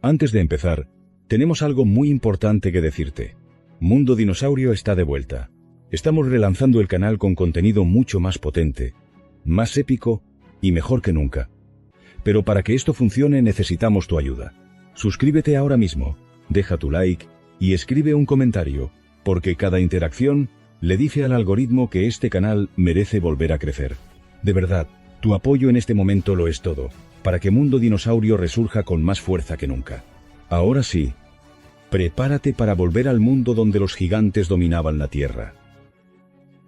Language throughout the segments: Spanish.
Antes de empezar, tenemos algo muy importante que decirte. Mundo Dinosaurio está de vuelta. Estamos relanzando el canal con contenido mucho más potente, más épico y mejor que nunca. Pero para que esto funcione necesitamos tu ayuda. Suscríbete ahora mismo, deja tu like y escribe un comentario, porque cada interacción le dice al algoritmo que este canal merece volver a crecer. De verdad, tu apoyo en este momento lo es todo, para que Mundo Dinosaurio resurja con más fuerza que nunca. Ahora sí, prepárate para volver al mundo donde los gigantes dominaban la Tierra.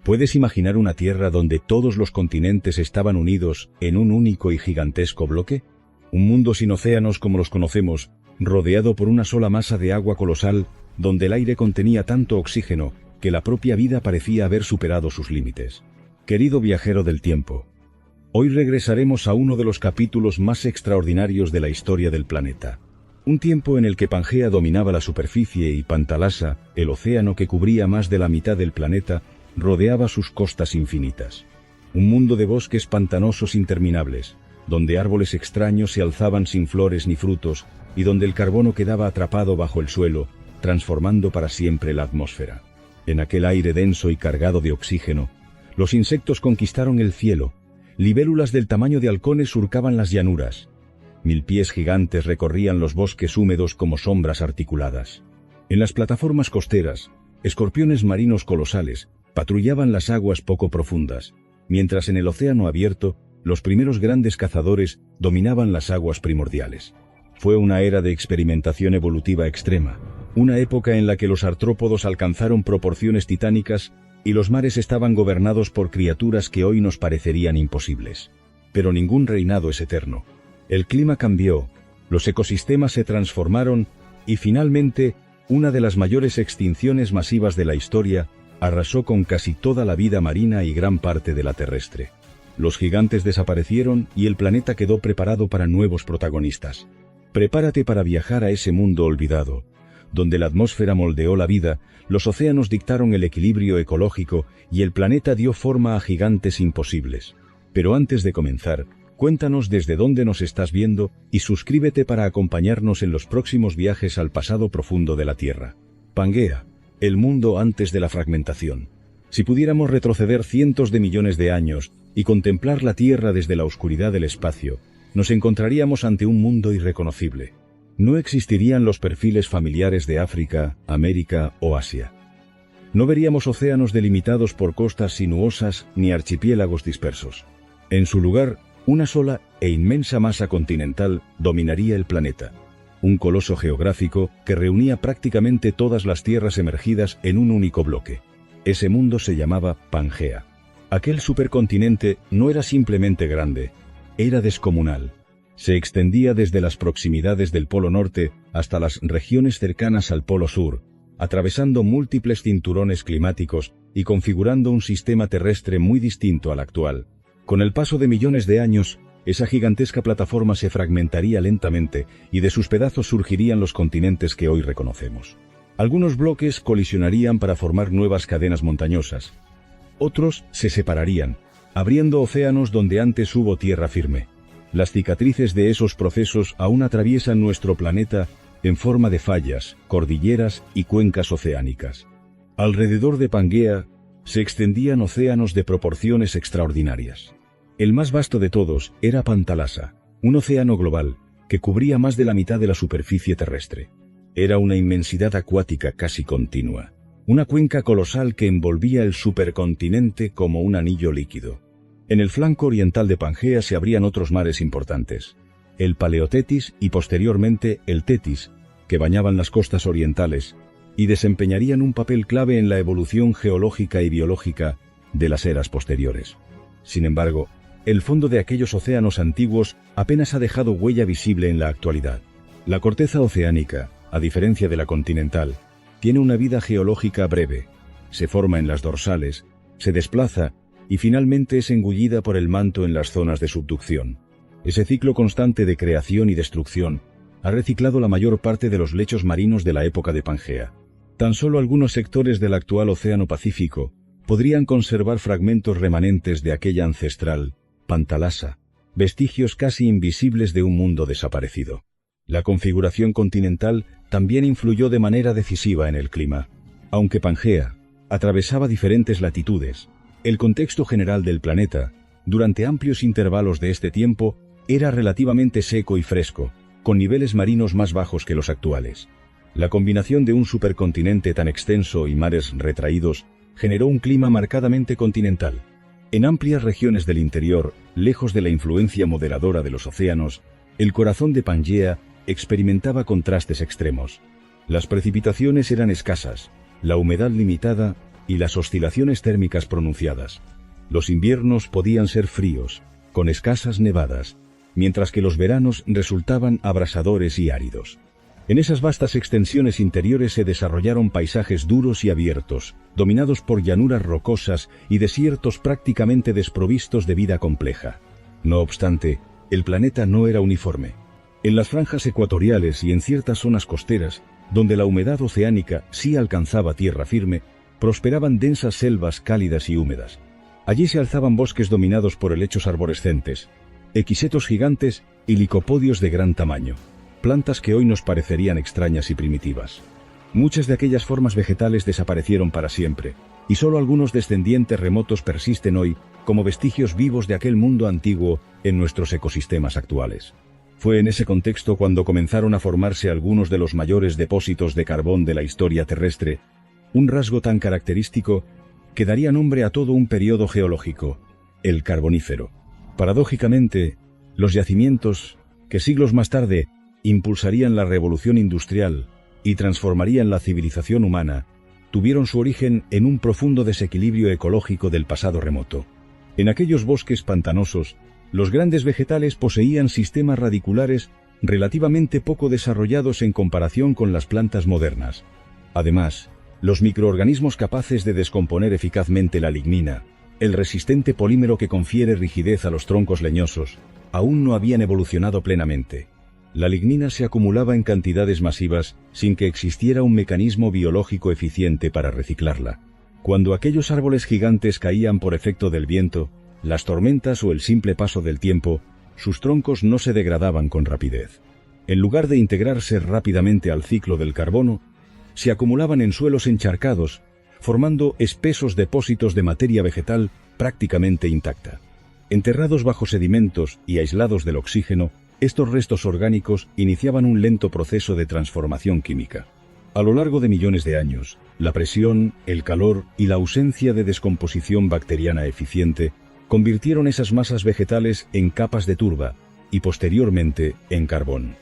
¿Puedes imaginar una Tierra donde todos los continentes estaban unidos en un único y gigantesco bloque? Un mundo sin océanos como los conocemos, rodeado por una sola masa de agua colosal, donde el aire contenía tanto oxígeno que la propia vida parecía haber superado sus límites. Querido viajero del tiempo, hoy regresaremos a uno de los capítulos más extraordinarios de la historia del planeta. Un tiempo en el que Pangea dominaba la superficie y Pantalasa, el océano que cubría más de la mitad del planeta, rodeaba sus costas infinitas. Un mundo de bosques pantanosos interminables, donde árboles extraños se alzaban sin flores ni frutos, y donde el carbono quedaba atrapado bajo el suelo, transformando para siempre la atmósfera. En aquel aire denso y cargado de oxígeno, los insectos conquistaron el cielo, libélulas del tamaño de halcones surcaban las llanuras, milpies gigantes recorrían los bosques húmedos como sombras articuladas. En las plataformas costeras, escorpiones marinos colosales patrullaban las aguas poco profundas, mientras en el océano abierto, los primeros grandes cazadores dominaban las aguas primordiales. Fue una era de experimentación evolutiva extrema, una época en la que los artrópodos alcanzaron proporciones titánicas y los mares estaban gobernados por criaturas que hoy nos parecerían imposibles. Pero ningún reinado es eterno. El clima cambió, los ecosistemas se transformaron y finalmente, una de las mayores extinciones masivas de la historia arrasó con casi toda la vida marina y gran parte de la terrestre. Los gigantes desaparecieron y el planeta quedó preparado para nuevos protagonistas. Prepárate para viajar a ese mundo olvidado, donde la atmósfera moldeó la vida, los océanos dictaron el equilibrio ecológico y el planeta dio forma a gigantes imposibles. Pero antes de comenzar, cuéntanos desde dónde nos estás viendo y suscríbete para acompañarnos en los próximos viajes al pasado profundo de la Tierra. Pangea, el mundo antes de la fragmentación. Si pudiéramos retroceder cientos de millones de años y contemplar la Tierra desde la oscuridad del espacio, nos encontraríamos ante un mundo irreconocible. No existirían los perfiles familiares de África, América o Asia. No veríamos océanos delimitados por costas sinuosas ni archipiélagos dispersos. En su lugar, una sola e inmensa masa continental dominaría el planeta. Un coloso geográfico que reunía prácticamente todas las tierras emergidas en un único bloque. Ese mundo se llamaba Pangea. Aquel supercontinente no era simplemente grande, era descomunal. Se extendía desde las proximidades del Polo Norte hasta las regiones cercanas al Polo Sur, atravesando múltiples cinturones climáticos y configurando un sistema terrestre muy distinto al actual. Con el paso de millones de años, esa gigantesca plataforma se fragmentaría lentamente y de sus pedazos surgirían los continentes que hoy reconocemos. Algunos bloques colisionarían para formar nuevas cadenas montañosas. Otros se separarían, abriendo océanos donde antes hubo tierra firme. Las cicatrices de esos procesos aún atraviesan nuestro planeta en forma de fallas, cordilleras y cuencas oceánicas. Alrededor de Pangea se extendían océanos de proporciones extraordinarias. El más vasto de todos era Pantalasa, un océano global que cubría más de la mitad de la superficie terrestre. Era una inmensidad acuática casi continua, una cuenca colosal que envolvía el supercontinente como un anillo líquido. En el flanco oriental de Pangea se abrían otros mares importantes, el Paleotetis y posteriormente el Tetis, que bañaban las costas orientales y desempeñarían un papel clave en la evolución geológica y biológica de las eras posteriores. Sin embargo, el fondo de aquellos océanos antiguos apenas ha dejado huella visible en la actualidad. La corteza oceánica, a diferencia de la continental, tiene una vida geológica breve. Se forma en las dorsales, se desplaza y finalmente es engullida por el manto en las zonas de subducción. Ese ciclo constante de creación y destrucción ha reciclado la mayor parte de los lechos marinos de la época de Pangea. Tan solo algunos sectores del actual Océano Pacífico podrían conservar fragmentos remanentes de aquella ancestral Pantalasa, vestigios casi invisibles de un mundo desaparecido. La configuración continental también influyó de manera decisiva en el clima. Aunque Pangea atravesaba diferentes latitudes, el contexto general del planeta, durante amplios intervalos de este tiempo, era relativamente seco y fresco, con niveles marinos más bajos que los actuales. La combinación de un supercontinente tan extenso y mares retraídos generó un clima marcadamente continental. En amplias regiones del interior, lejos de la influencia moderadora de los océanos, el corazón de Pangea experimentaba contrastes extremos. Las precipitaciones eran escasas, la humedad limitada y las oscilaciones térmicas pronunciadas. Los inviernos podían ser fríos, con escasas nevadas, mientras que los veranos resultaban abrasadores y áridos. En esas vastas extensiones interiores se desarrollaron paisajes duros y abiertos, dominados por llanuras rocosas y desiertos prácticamente desprovistos de vida compleja. No obstante, el planeta no era uniforme. En las franjas ecuatoriales y en ciertas zonas costeras, donde la humedad oceánica sí alcanzaba tierra firme, prosperaban densas selvas cálidas y húmedas. Allí se alzaban bosques dominados por helechos arborescentes, equisetos gigantes y licopodios de gran tamaño, plantas que hoy nos parecerían extrañas y primitivas. Muchas de aquellas formas vegetales desaparecieron para siempre, y solo algunos descendientes remotos persisten hoy como vestigios vivos de aquel mundo antiguo en nuestros ecosistemas actuales. Fue en ese contexto cuando comenzaron a formarse algunos de los mayores depósitos de carbón de la historia terrestre, un rasgo tan característico que daría nombre a todo un periodo geológico, el Carbonífero. Paradójicamente, los yacimientos, que siglos más tarde impulsarían la revolución industrial y transformarían la civilización humana, tuvieron su origen en un profundo desequilibrio ecológico del pasado remoto. En aquellos bosques pantanosos, los grandes vegetales poseían sistemas radiculares relativamente poco desarrollados en comparación con las plantas modernas. Además, los microorganismos capaces de descomponer eficazmente la lignina, el resistente polímero que confiere rigidez a los troncos leñosos, aún no habían evolucionado plenamente. La lignina se acumulaba en cantidades masivas sin que existiera un mecanismo biológico eficiente para reciclarla. Cuando aquellos árboles gigantes caían por efecto del viento, las tormentas o el simple paso del tiempo, sus troncos no se degradaban con rapidez. En lugar de integrarse rápidamente al ciclo del carbono, se acumulaban en suelos encharcados, formando espesos depósitos de materia vegetal prácticamente intacta. Enterrados bajo sedimentos y aislados del oxígeno, estos restos orgánicos iniciaban un lento proceso de transformación química. A lo largo de millones de años, la presión, el calor y la ausencia de descomposición bacteriana eficiente convirtieron esas masas vegetales en capas de turba y posteriormente en carbón.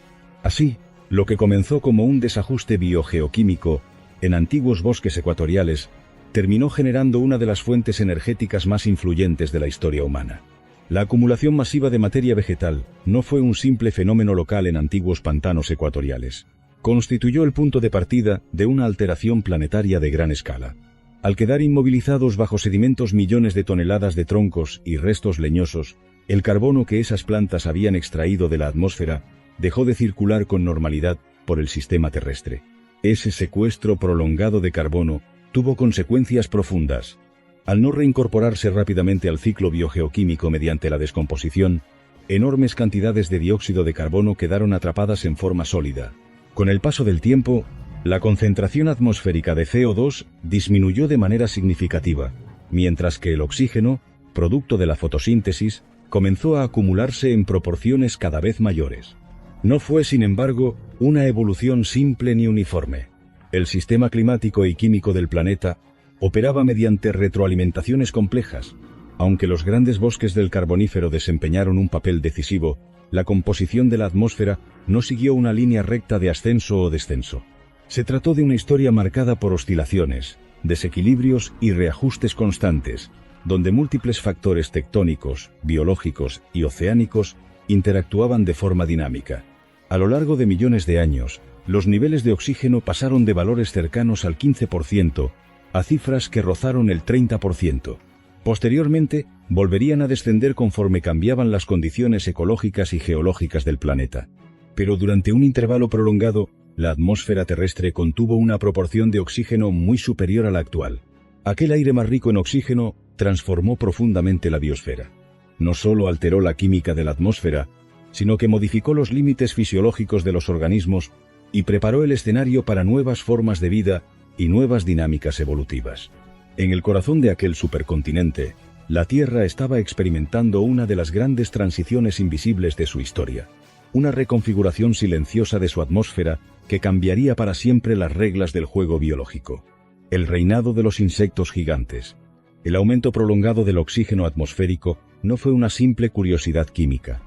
Así, lo que comenzó como un desajuste biogeoquímico en antiguos bosques ecuatoriales terminó generando una de las fuentes energéticas más influyentes de la historia humana. La acumulación masiva de materia vegetal no fue un simple fenómeno local en antiguos pantanos ecuatoriales. Constituyó el punto de partida de una alteración planetaria de gran escala. Al quedar inmovilizados bajo sedimentos millones de toneladas de troncos y restos leñosos, el carbono que esas plantas habían extraído de la atmósfera dejó de circular con normalidad por el sistema terrestre. Ese secuestro prolongado de carbono tuvo consecuencias profundas. Al no reincorporarse rápidamente al ciclo biogeoquímico mediante la descomposición, enormes cantidades de dióxido de carbono quedaron atrapadas en forma sólida. Con el paso del tiempo, la concentración atmosférica de CO2 disminuyó de manera significativa, mientras que el oxígeno, producto de la fotosíntesis, comenzó a acumularse en proporciones cada vez mayores. No fue, sin embargo, una evolución simple ni uniforme. El sistema climático y químico del planeta operaba mediante retroalimentaciones complejas. Aunque los grandes bosques del Carbonífero desempeñaron un papel decisivo, la composición de la atmósfera no siguió una línea recta de ascenso o descenso. Se trató de una historia marcada por oscilaciones, desequilibrios y reajustes constantes, donde múltiples factores tectónicos, biológicos y oceánicos interactuaban de forma dinámica. A lo largo de millones de años, los niveles de oxígeno pasaron de valores cercanos al 15% a cifras que rozaron el 30%. Posteriormente, volverían a descender conforme cambiaban las condiciones ecológicas y geológicas del planeta. Pero durante un intervalo prolongado, la atmósfera terrestre contuvo una proporción de oxígeno muy superior a la actual. Aquel aire más rico en oxígeno transformó profundamente la biosfera. No solo alteró la química de la atmósfera, sino que modificó los límites fisiológicos de los organismos y preparó el escenario para nuevas formas de vida y nuevas dinámicas evolutivas. En el corazón de aquel supercontinente, la Tierra estaba experimentando una de las grandes transiciones invisibles de su historia, una reconfiguración silenciosa de su atmósfera que cambiaría para siempre las reglas del juego biológico. El reinado de los insectos gigantes. El aumento prolongado del oxígeno atmosférico no fue una simple curiosidad química.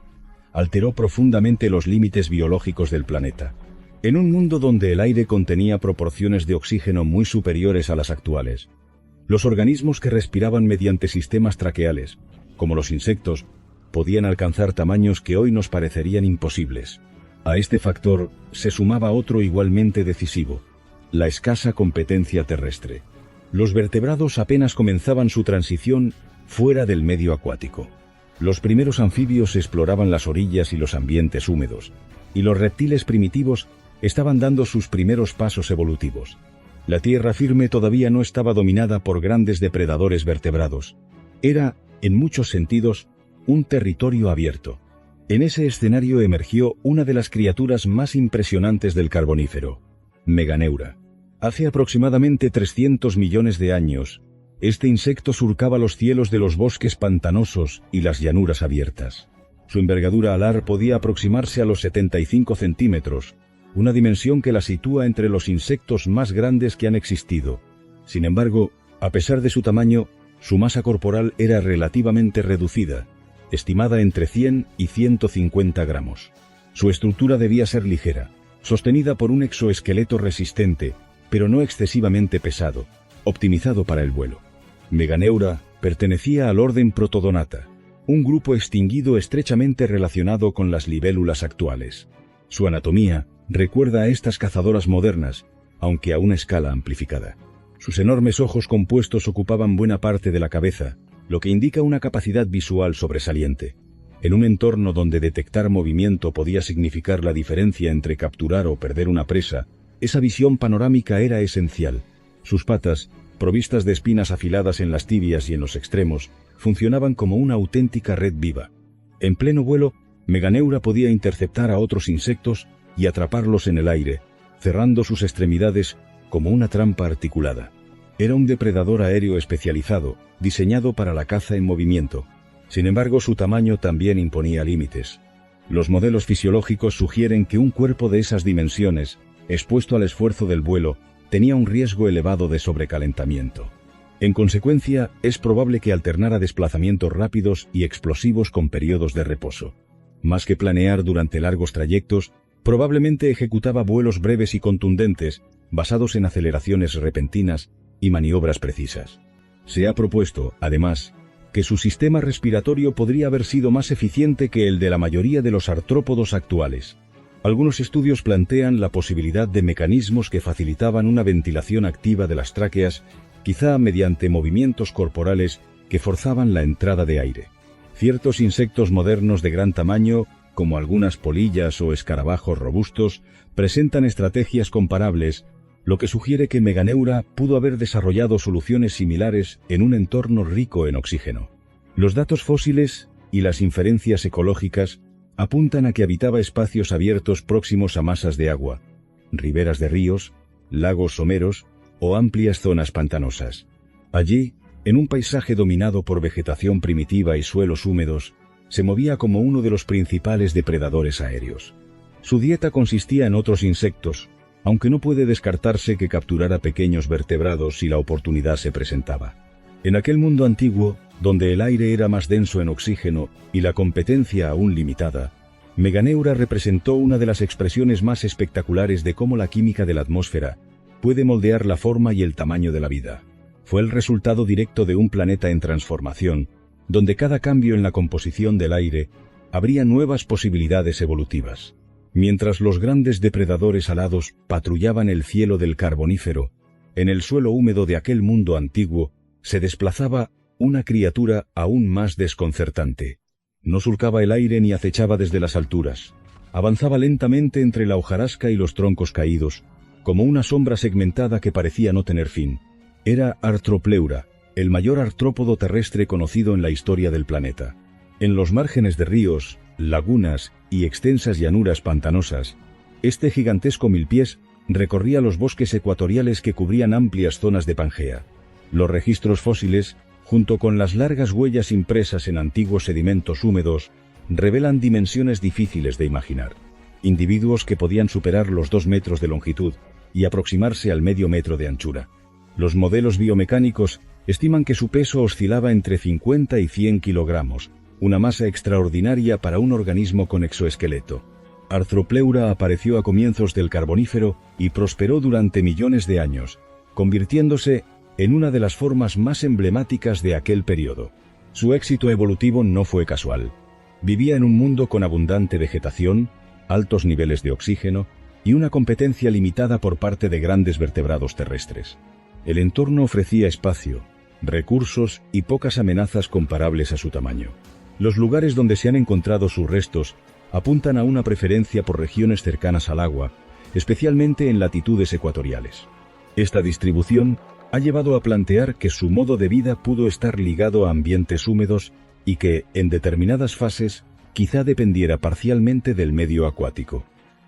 Alteró profundamente los límites biológicos del planeta. En un mundo donde el aire contenía proporciones de oxígeno muy superiores a las actuales, los organismos que respiraban mediante sistemas traqueales, como los insectos, podían alcanzar tamaños que hoy nos parecerían imposibles. A este factor se sumaba otro igualmente decisivo: la escasa competencia terrestre. Los vertebrados apenas comenzaban su transición fuera del medio acuático. Los primeros anfibios exploraban las orillas y los ambientes húmedos, y los reptiles primitivos estaban dando sus primeros pasos evolutivos. La tierra firme todavía no estaba dominada por grandes depredadores vertebrados. Era, en muchos sentidos, un territorio abierto. En ese escenario emergió una de las criaturas más impresionantes del Carbonífero, Meganeura. Hace aproximadamente 300 millones de años, este insecto surcaba los cielos de los bosques pantanosos y las llanuras abiertas. Su envergadura alar podía aproximarse a los 75 centímetros, una dimensión que la sitúa entre los insectos más grandes que han existido. Sin embargo, a pesar de su tamaño, su masa corporal era relativamente reducida, estimada entre 100 y 150 gramos. Su estructura debía ser ligera, sostenida por un exoesqueleto resistente, pero no excesivamente pesado, optimizado para el vuelo. Meganeura pertenecía al orden Protodonata, un grupo extinguido estrechamente relacionado con las libélulas actuales. Su anatomía recuerda a estas cazadoras modernas, aunque a una escala amplificada. Sus enormes ojos compuestos ocupaban buena parte de la cabeza, lo que indica una capacidad visual sobresaliente. En un entorno donde detectar movimiento podía significar la diferencia entre capturar o perder una presa, esa visión panorámica era esencial. Sus patas, provistas de espinas afiladas en las tibias y en los extremos, funcionaban como una auténtica red viva. En pleno vuelo, Meganeura podía interceptar a otros insectos y atraparlos en el aire, cerrando sus extremidades como una trampa articulada. Era un depredador aéreo especializado, diseñado para la caza en movimiento. Sin embargo, su tamaño también imponía límites. Los modelos fisiológicos sugieren que un cuerpo de esas dimensiones, expuesto al esfuerzo del vuelo, tenía un riesgo elevado de sobrecalentamiento. En consecuencia, es probable que alternara desplazamientos rápidos y explosivos con periodos de reposo. Más que planear durante largos trayectos, probablemente ejecutaba vuelos breves y contundentes, basados en aceleraciones repentinas y maniobras precisas. Se ha propuesto, además, que su sistema respiratorio podría haber sido más eficiente que el de la mayoría de los artrópodos actuales. Algunos estudios plantean la posibilidad de mecanismos que facilitaban una ventilación activa de las tráqueas, quizá mediante movimientos corporales que forzaban la entrada de aire. Ciertos insectos modernos de gran tamaño, como algunas polillas o escarabajos robustos, presentan estrategias comparables, lo que sugiere que Meganeura pudo haber desarrollado soluciones similares en un entorno rico en oxígeno. Los datos fósiles y las inferencias ecológicas apuntan a que habitaba espacios abiertos próximos a masas de agua, riberas de ríos, lagos someros o amplias zonas pantanosas. Allí, en un paisaje dominado por vegetación primitiva y suelos húmedos, se movía como uno de los principales depredadores aéreos. Su dieta consistía en otros insectos, aunque no puede descartarse que capturara pequeños vertebrados si la oportunidad se presentaba. En aquel mundo antiguo, donde el aire era más denso en oxígeno y la competencia aún limitada, Meganeura representó una de las expresiones más espectaculares de cómo la química de la atmósfera puede moldear la forma y el tamaño de la vida. Fue el resultado directo de un planeta en transformación, donde cada cambio en la composición del aire abría nuevas posibilidades evolutivas. Mientras los grandes depredadores alados patrullaban el cielo del Carbonífero, en el suelo húmedo de aquel mundo antiguo se desplazaba una criatura aún más desconcertante. No surcaba el aire ni acechaba desde las alturas. Avanzaba lentamente entre la hojarasca y los troncos caídos, como una sombra segmentada que parecía no tener fin. Era Artropleura, el mayor artrópodo terrestre conocido en la historia del planeta. En los márgenes de ríos, lagunas y extensas llanuras pantanosas, este gigantesco milpiés recorría los bosques ecuatoriales que cubrían amplias zonas de Pangea. Los registros fósiles, junto con las largas huellas impresas en antiguos sedimentos húmedos, revelan dimensiones difíciles de imaginar. Individuos que podían superar los 2 metros de longitud y aproximarse al medio metro de anchura. Los modelos biomecánicos estiman que su peso oscilaba entre 50 y 100 kilogramos, una masa extraordinaria para un organismo con exoesqueleto. Arthropleura apareció a comienzos del Carbonífero y prosperó durante millones de años, convirtiéndose en una de las formas más emblemáticas de aquel periodo. Su éxito evolutivo no fue casual. Vivía en un mundo con abundante vegetación, altos niveles de oxígeno y una competencia limitada por parte de grandes vertebrados terrestres. El entorno ofrecía espacio, recursos y pocas amenazas comparables a su tamaño. Los lugares donde se han encontrado sus restos apuntan a una preferencia por regiones cercanas al agua, especialmente en latitudes ecuatoriales. Esta distribución ha llevado a plantear que su modo de vida pudo estar ligado a ambientes húmedos y que, en determinadas fases, quizá dependiera parcialmente del medio acuático.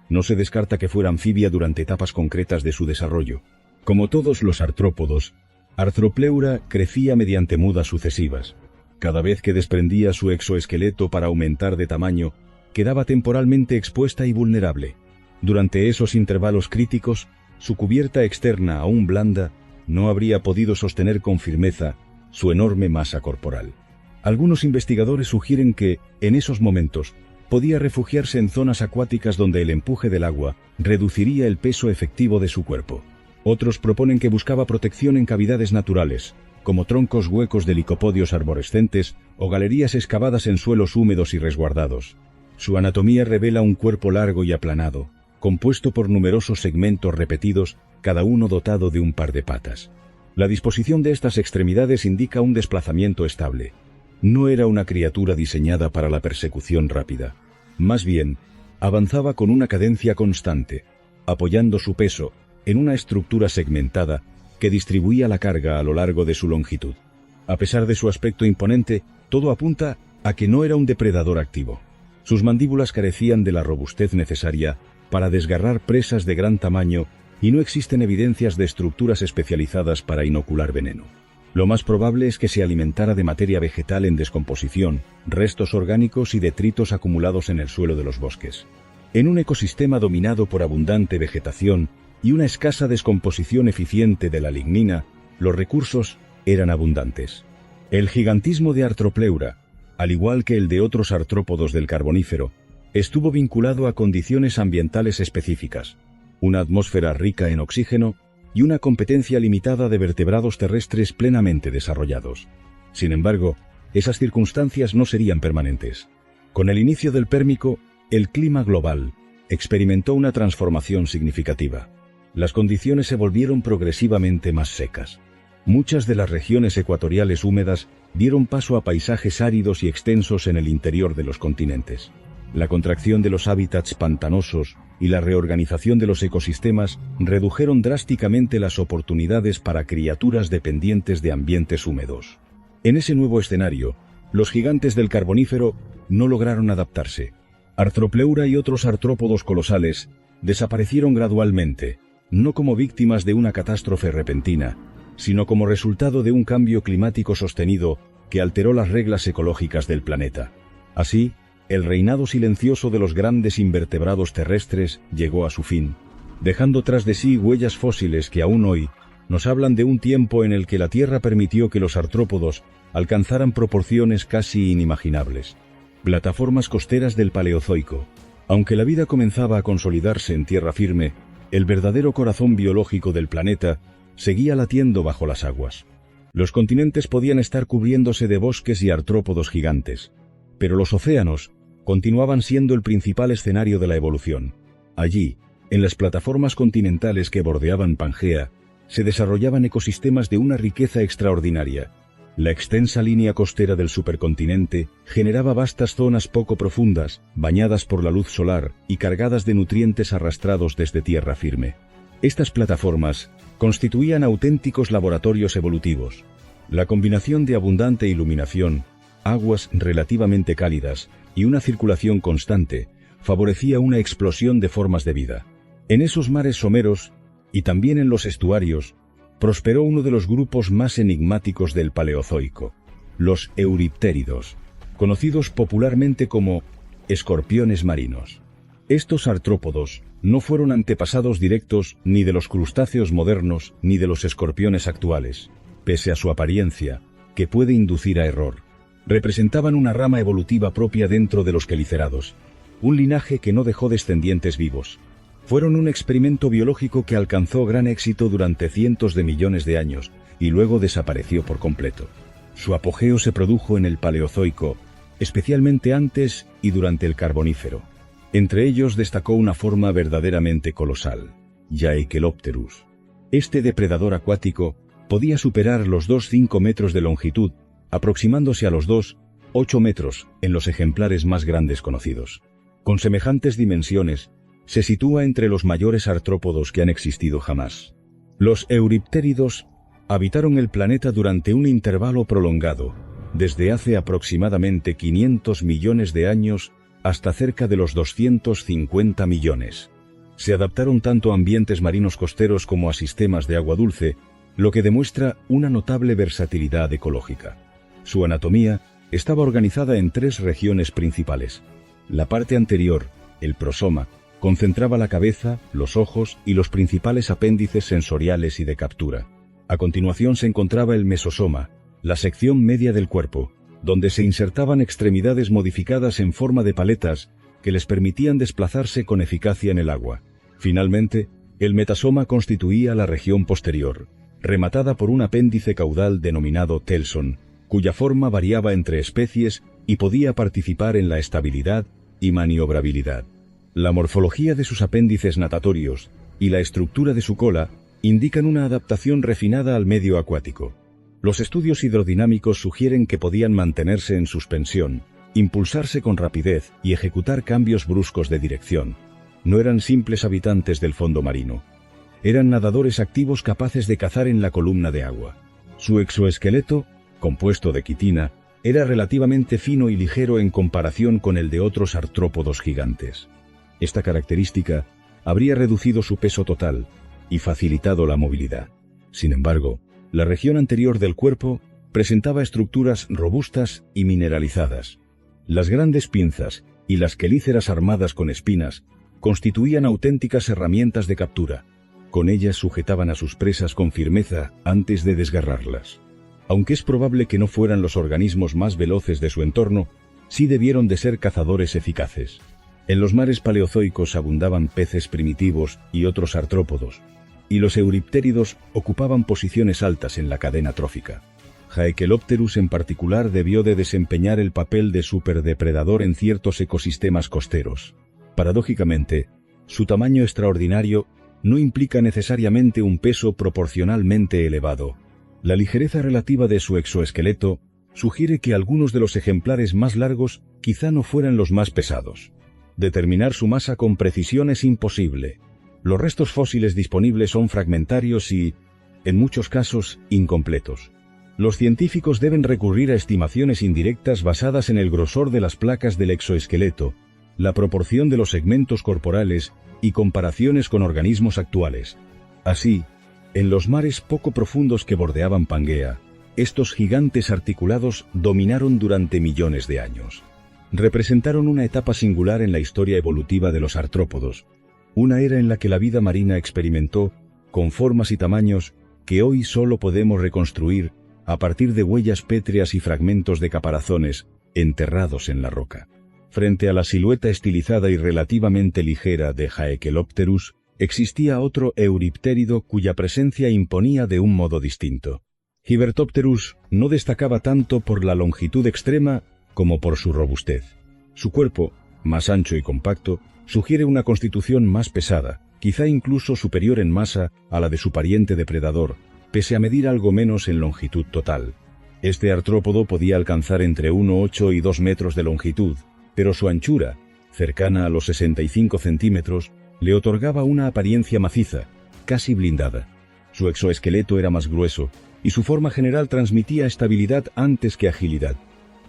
No se descarta que fuera anfibia durante etapas concretas de su desarrollo. Como todos los artrópodos, Arthropleura crecía mediante mudas sucesivas. Cada vez que desprendía su exoesqueleto para aumentar de tamaño, quedaba temporalmente expuesta y vulnerable. Durante esos intervalos críticos, su cubierta externa aún blanda no habría podido sostener con firmeza su enorme masa corporal. Algunos investigadores sugieren que, en esos momentos, podía refugiarse en zonas acuáticas donde el empuje del agua reduciría el peso efectivo de su cuerpo. Otros proponen que buscaba protección en cavidades naturales, como troncos huecos de licopodios arborescentes o galerías excavadas en suelos húmedos y resguardados. Su anatomía revela un cuerpo largo y aplanado, compuesto por numerosos segmentos repetidos, cada uno dotado de un par de patas. La disposición de estas extremidades indica un desplazamiento estable. No era una criatura diseñada para la persecución rápida. Más bien, avanzaba con una cadencia constante, apoyando su peso en una estructura segmentada que distribuía la carga a lo largo de su longitud. A pesar de su aspecto imponente, todo apunta a que no era un depredador activo. Sus mandíbulas carecían de la robustez necesaria para desgarrar presas de gran tamaño y no existen evidencias de estructuras especializadas para inocular veneno. Lo más probable es que se alimentara de materia vegetal en descomposición, restos orgánicos y detritos acumulados en el suelo de los bosques. En un ecosistema dominado por abundante vegetación y una escasa descomposición eficiente de la lignina, los recursos eran abundantes. El gigantismo de Arthropleura, al igual que el de otros artrópodos del Carbonífero, estuvo vinculado a condiciones ambientales específicas, una atmósfera rica en oxígeno y una competencia limitada de vertebrados terrestres plenamente desarrollados. Sin embargo, esas circunstancias no serían permanentes. Con el inicio del Pérmico, el clima global experimentó una transformación significativa. Las condiciones se volvieron progresivamente más secas. Muchas de las regiones ecuatoriales húmedas dieron paso a paisajes áridos y extensos en el interior de los continentes. La contracción de los hábitats pantanosos y la reorganización de los ecosistemas redujeron drásticamente las oportunidades para criaturas dependientes de ambientes húmedos. En ese nuevo escenario, los gigantes del Carbonífero no lograron adaptarse. Arthropleura y otros artrópodos colosales desaparecieron gradualmente, no como víctimas de una catástrofe repentina, sino como resultado de un cambio climático sostenido que alteró las reglas ecológicas del planeta. Así, el reinado silencioso de los grandes invertebrados terrestres llegó a su fin, dejando tras de sí huellas fósiles que aún hoy nos hablan de un tiempo en el que la Tierra permitió que los artrópodos alcanzaran proporciones casi inimaginables. Plataformas costeras del Paleozoico. Aunque la vida comenzaba a consolidarse en tierra firme, el verdadero corazón biológico del planeta seguía latiendo bajo las aguas. Los continentes podían estar cubriéndose de bosques y artrópodos gigantes, pero los océanos continuaban siendo el principal escenario de la evolución. Allí, en las plataformas continentales que bordeaban Pangea, se desarrollaban ecosistemas de una riqueza extraordinaria. La extensa línea costera del supercontinente generaba vastas zonas poco profundas, bañadas por la luz solar y cargadas de nutrientes arrastrados desde tierra firme. Estas plataformas constituían auténticos laboratorios evolutivos. La combinación de abundante iluminación, aguas relativamente cálidas y una circulación constante favorecía una explosión de formas de vida. En esos mares someros, y también en los estuarios, prosperó uno de los grupos más enigmáticos del Paleozoico, los euriptéridos, conocidos popularmente como escorpiones marinos. Estos artrópodos no fueron antepasados directos ni de los crustáceos modernos ni de los escorpiones actuales, pese a su apariencia, que puede inducir a error. Representaban una rama evolutiva propia dentro de los quelicerados, un linaje que no dejó descendientes vivos. Fueron un experimento biológico que alcanzó gran éxito durante cientos de millones de años y luego desapareció por completo. Su apogeo se produjo en el Paleozoico, especialmente antes y durante el Carbonífero. Entre ellos destacó una forma verdaderamente colosal, Jaekelopterus. Este depredador acuático podía superar los 2,5 metros de longitud, aproximándose a los 2,8 metros en los ejemplares más grandes conocidos. Con semejantes dimensiones, se sitúa entre los mayores artrópodos que han existido jamás. Los euriptéridos habitaron el planeta durante un intervalo prolongado, desde hace aproximadamente 500 millones de años hasta cerca de los 250 millones. Se adaptaron tanto a ambientes marinos costeros como a sistemas de agua dulce, lo que demuestra una notable versatilidad ecológica. Su anatomía estaba organizada en 3 regiones principales. La parte anterior, el prosoma, concentraba la cabeza, los ojos y los principales apéndices sensoriales y de captura. A continuación se encontraba el mesosoma, la sección media del cuerpo, donde se insertaban extremidades modificadas en forma de paletas que les permitían desplazarse con eficacia en el agua. Finalmente, el metasoma constituía la región posterior, rematada por un apéndice caudal denominado telson, cuya forma variaba entre especies y podía participar en la estabilidad y maniobrabilidad. La morfología de sus apéndices natatorios y la estructura de su cola indican una adaptación refinada al medio acuático. Los estudios hidrodinámicos sugieren que podían mantenerse en suspensión, impulsarse con rapidez y ejecutar cambios bruscos de dirección. No eran simples habitantes del fondo marino. Eran nadadores activos capaces de cazar en la columna de agua. Su exoesqueleto, compuesto de quitina, era relativamente fino y ligero en comparación con el de otros artrópodos gigantes. Esta característica habría reducido su peso total y facilitado la movilidad. Sin embargo, la región anterior del cuerpo presentaba estructuras robustas y mineralizadas. Las grandes pinzas y las quelíceras armadas con espinas constituían auténticas herramientas de captura. Con ellas sujetaban a sus presas con firmeza antes de desgarrarlas. Aunque es probable que no fueran los organismos más veloces de su entorno, sí debieron de ser cazadores eficaces. En los mares paleozoicos abundaban peces primitivos y otros artrópodos, y los euriptéridos ocupaban posiciones altas en la cadena trófica. Jaekelopterus en particular debió de desempeñar el papel de superdepredador en ciertos ecosistemas costeros. Paradójicamente, su tamaño extraordinario no implica necesariamente un peso proporcionalmente elevado. La ligereza relativa de su exoesqueleto sugiere que algunos de los ejemplares más largos quizá no fueran los más pesados. Determinar su masa con precisión es imposible. Los restos fósiles disponibles son fragmentarios y, en muchos casos, incompletos. Los científicos deben recurrir a estimaciones indirectas basadas en el grosor de las placas del exoesqueleto, la proporción de los segmentos corporales y comparaciones con organismos actuales. Así, en los mares poco profundos que bordeaban Pangea, estos gigantes articulados dominaron durante millones de años. Representaron una etapa singular en la historia evolutiva de los artrópodos, una era en la que la vida marina experimentó con formas y tamaños que hoy solo podemos reconstruir a partir de huellas pétreas y fragmentos de caparazones enterrados en la roca. Frente a la silueta estilizada y relativamente ligera de Jaekelopterus, existía otro euriptérido cuya presencia imponía de un modo distinto. Hybertopterus no destacaba tanto por la longitud extrema como por su robustez. Su cuerpo, más ancho y compacto, sugiere una constitución más pesada, quizá incluso superior en masa a la de su pariente depredador, pese a medir algo menos en longitud total. Este artrópodo podía alcanzar entre 1,8 y 2 metros de longitud, pero su anchura, cercana a los 65 centímetros, le otorgaba una apariencia maciza, casi blindada. Su exoesqueleto era más grueso, y su forma general transmitía estabilidad antes que agilidad.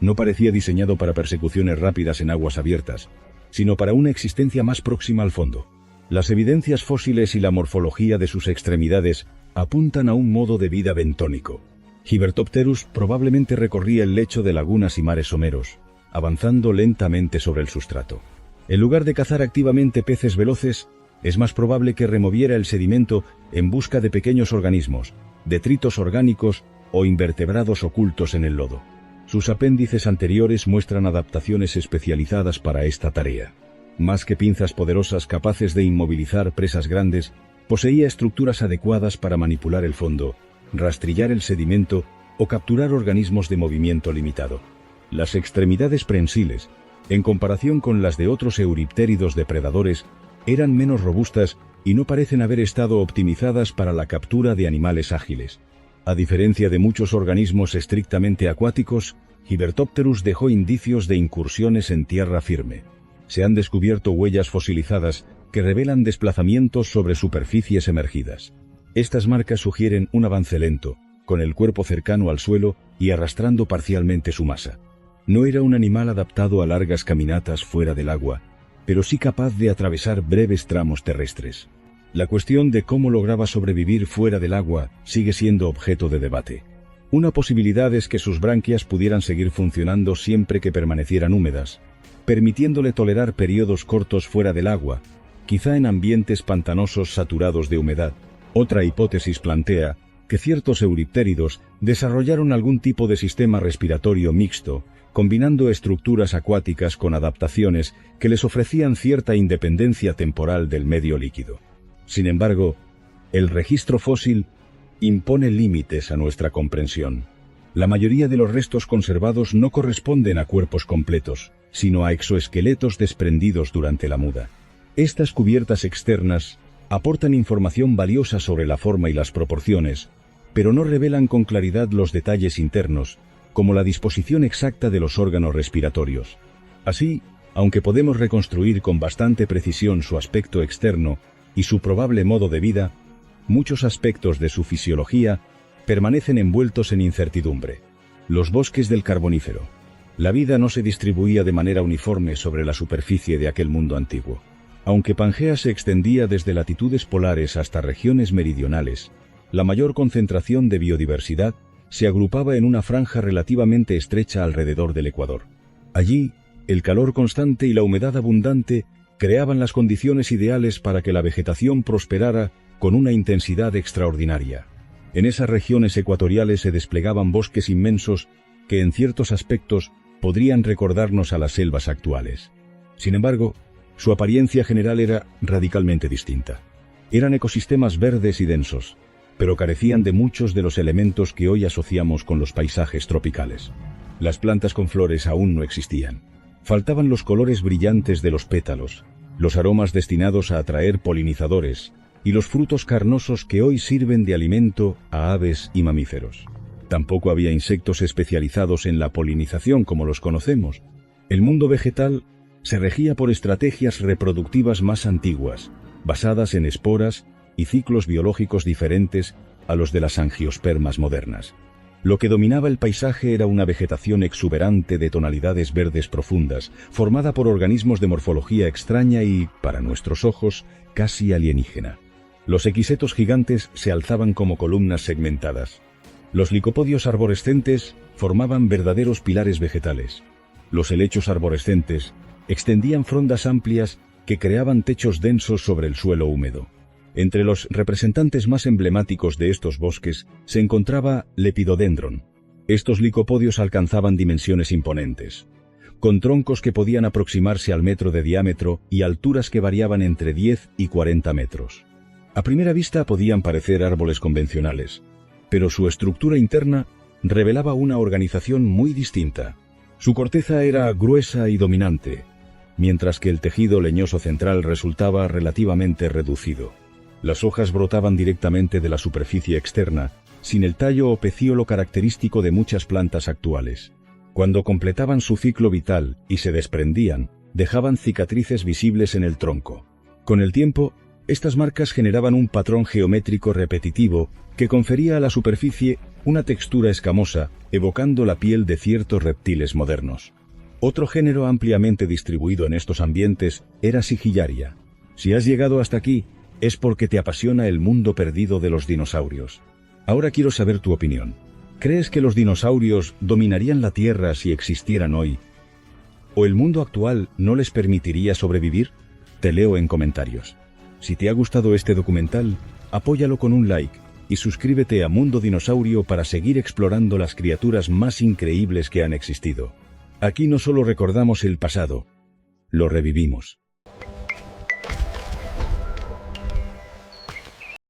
no parecía diseñado para persecuciones rápidas en aguas abiertas, sino para una existencia más próxima al fondo. Las evidencias fósiles y la morfología de sus extremidades apuntan a un modo de vida bentónico. Hibertopterus probablemente recorría el lecho de lagunas y mares someros, avanzando lentamente sobre el sustrato. En lugar de cazar activamente peces veloces, es más probable que removiera el sedimento en busca de pequeños organismos, detritos orgánicos o invertebrados ocultos en el lodo. Sus apéndices anteriores muestran adaptaciones especializadas para esta tarea. Más que pinzas poderosas capaces de inmovilizar presas grandes, poseía estructuras adecuadas para manipular el fondo, rastrillar el sedimento o capturar organismos de movimiento limitado. Las extremidades prensiles, en comparación con las de otros euriptéridos depredadores, eran menos robustas y no parecen haber estado optimizadas para la captura de animales ágiles. A diferencia de muchos organismos estrictamente acuáticos, Hibertopterus dejó indicios de incursiones en tierra firme. Se han descubierto huellas fosilizadas que revelan desplazamientos sobre superficies emergidas. Estas marcas sugieren un avance lento, con el cuerpo cercano al suelo y arrastrando parcialmente su masa. No era un animal adaptado a largas caminatas fuera del agua, pero sí capaz de atravesar breves tramos terrestres. La cuestión de cómo lograba sobrevivir fuera del agua sigue siendo objeto de debate. Una posibilidad es que sus branquias pudieran seguir funcionando siempre que permanecieran húmedas, permitiéndole tolerar periodos cortos fuera del agua, quizá en ambientes pantanosos saturados de humedad. Otra hipótesis plantea que ciertos euriptéridos desarrollaron algún tipo de sistema respiratorio mixto, combinando estructuras acuáticas con adaptaciones que les ofrecían cierta independencia temporal del medio líquido. Sin embargo, el registro fósil impone límites a nuestra comprensión. La mayoría de los restos conservados no corresponden a cuerpos completos, sino a exoesqueletos desprendidos durante la muda. Estas cubiertas externas aportan información valiosa sobre la forma y las proporciones, pero no revelan con claridad los detalles internos, como la disposición exacta de los órganos respiratorios. Así, aunque podemos reconstruir con bastante precisión su aspecto externo y su probable modo de vida, muchos aspectos de su fisiología permanecen envueltos en incertidumbre. Los bosques del Carbonífero. La vida no se distribuía de manera uniforme sobre la superficie de aquel mundo antiguo. Aunque Pangea se extendía desde latitudes polares hasta regiones meridionales, la mayor concentración de biodiversidad se agrupaba en una franja relativamente estrecha alrededor del Ecuador. Allí, el calor constante y la humedad abundante creaban las condiciones ideales para que la vegetación prosperara con una intensidad extraordinaria. En esas regiones ecuatoriales se desplegaban bosques inmensos que en ciertos aspectos podrían recordarnos a las selvas actuales. Sin embargo, su apariencia general era radicalmente distinta. Eran ecosistemas verdes y densos, pero carecían de muchos de los elementos que hoy asociamos con los paisajes tropicales. Las plantas con flores aún no existían. Faltaban los colores brillantes de los pétalos, los aromas destinados a atraer polinizadores y los frutos carnosos que hoy sirven de alimento a aves y mamíferos. Tampoco había insectos especializados en la polinización como los conocemos. El mundo vegetal se regía por estrategias reproductivas más antiguas, basadas en esporas y ciclos biológicos diferentes a los de las angiospermas modernas. Lo que dominaba el paisaje era una vegetación exuberante de tonalidades verdes profundas, formada por organismos de morfología extraña y, para nuestros ojos, casi alienígena. Los equisetos gigantes se alzaban como columnas segmentadas. Los licopodios arborescentes formaban verdaderos pilares vegetales. Los helechos arborescentes extendían frondas amplias que creaban techos densos sobre el suelo húmedo. Entre los representantes más emblemáticos de estos bosques se encontraba Lepidodendron. Estos licopodios alcanzaban dimensiones imponentes, con troncos que podían aproximarse al metro de diámetro y alturas que variaban entre 10 y 40 metros. A primera vista podían parecer árboles convencionales, pero su estructura interna revelaba una organización muy distinta. Su corteza era gruesa y dominante, mientras que el tejido leñoso central resultaba relativamente reducido. Las hojas brotaban directamente de la superficie externa, sin el tallo o pecíolo característico de muchas plantas actuales. Cuando completaban su ciclo vital y se desprendían, dejaban cicatrices visibles en el tronco. Con el tiempo, estas marcas generaban un patrón geométrico repetitivo que confería a la superficie una textura escamosa evocando la piel de ciertos reptiles modernos. Otro género ampliamente distribuido en estos ambientes era Sigillaria. Si has llegado hasta aquí, es porque te apasiona el mundo perdido de los dinosaurios. Ahora quiero saber tu opinión. ¿Crees que los dinosaurios dominarían la Tierra si existieran hoy? ¿O el mundo actual no les permitiría sobrevivir? Te leo en comentarios. Si te ha gustado este documental, apóyalo con un like y suscríbete a Mundo Dinosaurio para seguir explorando las criaturas más increíbles que han existido. Aquí no solo recordamos el pasado, lo revivimos.